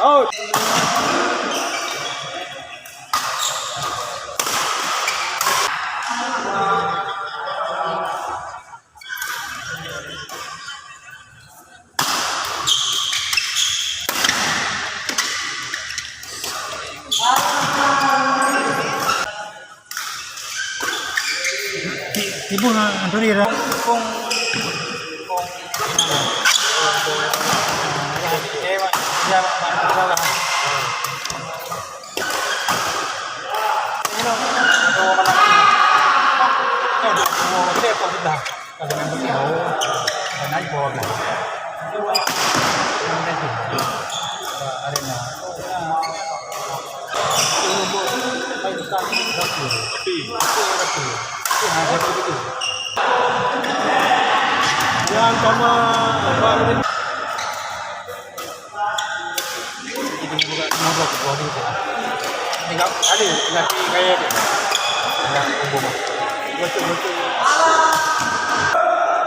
Oh. Ibu Antoni ra kung Yan sama apa ini? Tinggal ada nanti kayak dia. Yang umum. Betul.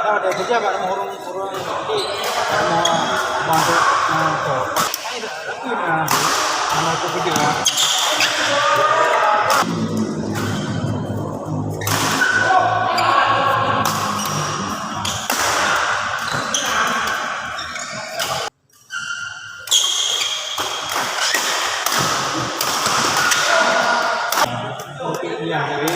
Nah, ada kerja kat rumah orang di mau bantu untuk. Ini nama tu kerja. Iya, jadi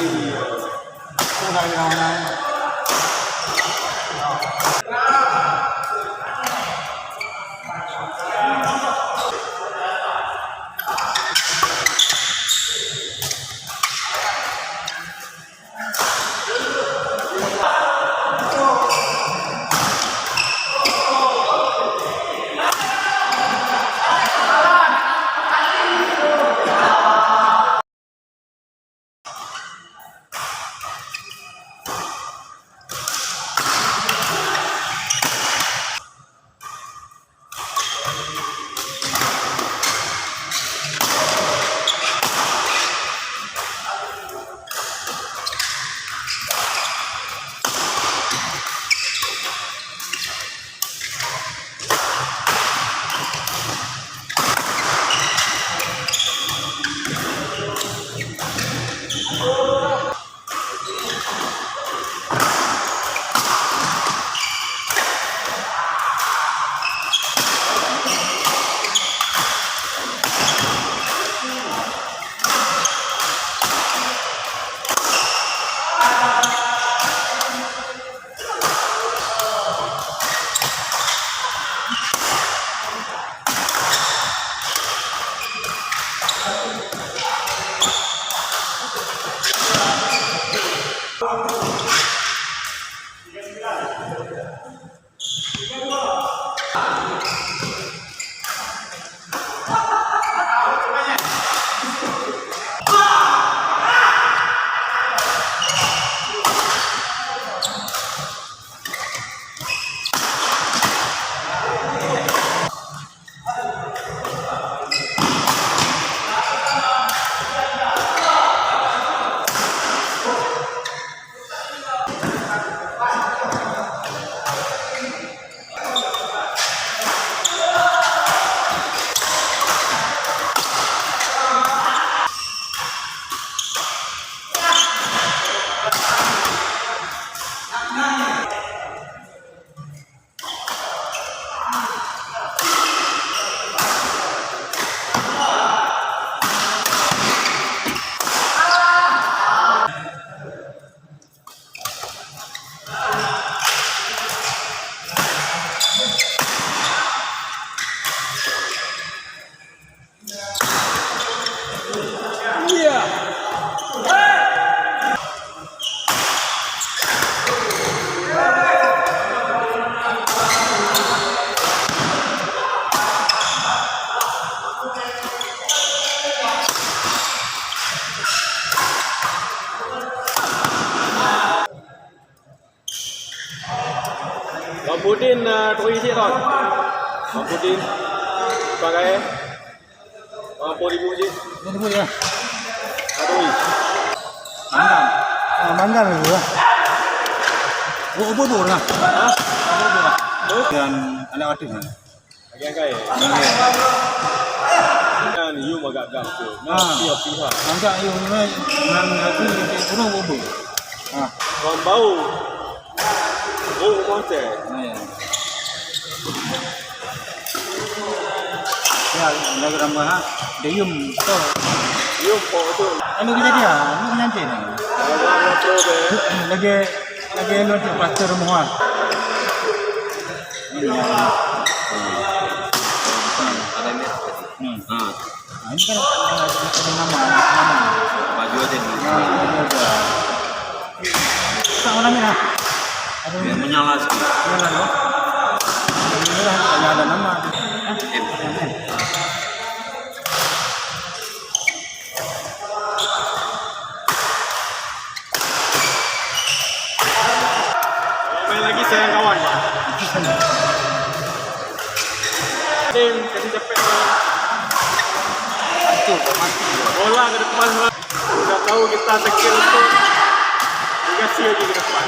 Pudin tuloy isi ron. Pudin sebagai 40,000 je. Ini pun ya. Tuloy. Mandam. Mandam itu lah. Ubur lah. Ha? Ubur lah. Dan anak waktu ni. Lagi angkai. Kan you agak gam tu. Siap pihak. Angkat you ni nang aku urung ubur. Orang bau. Oh, monte. Ya, lagi ramai ha. Deyum tu. You po tu. Anu kita dia, anu nanti ni. Orang pro be. Lagi lu tu pastor muat. Ini ya. Ada ni. Ini kan ada nama. Baju aja ni. Tak mana ni lah. Ada Biar menyala sikit. jalan loh. Ini lah ada nama. Main lagi sayang kawan. Tim kasih cepet. Bola ke depan. Sudah tahu kita skill untuk dikasih lagi ke depan.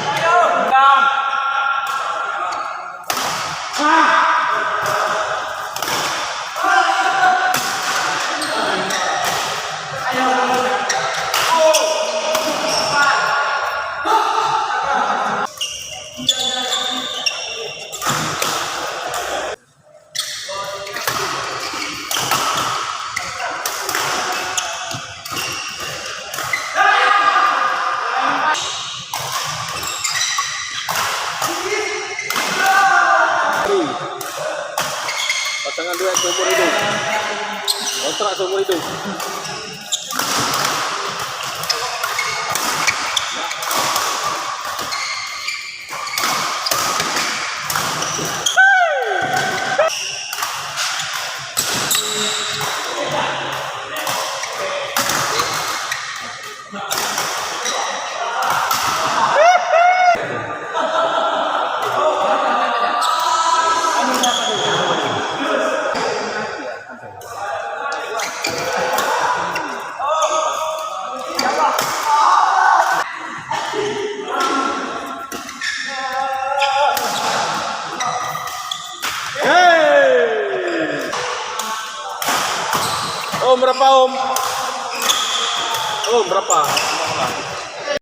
Pasangan duet seumur hidup. Kontrak seumur hidup. Om berapa om? Om berapa?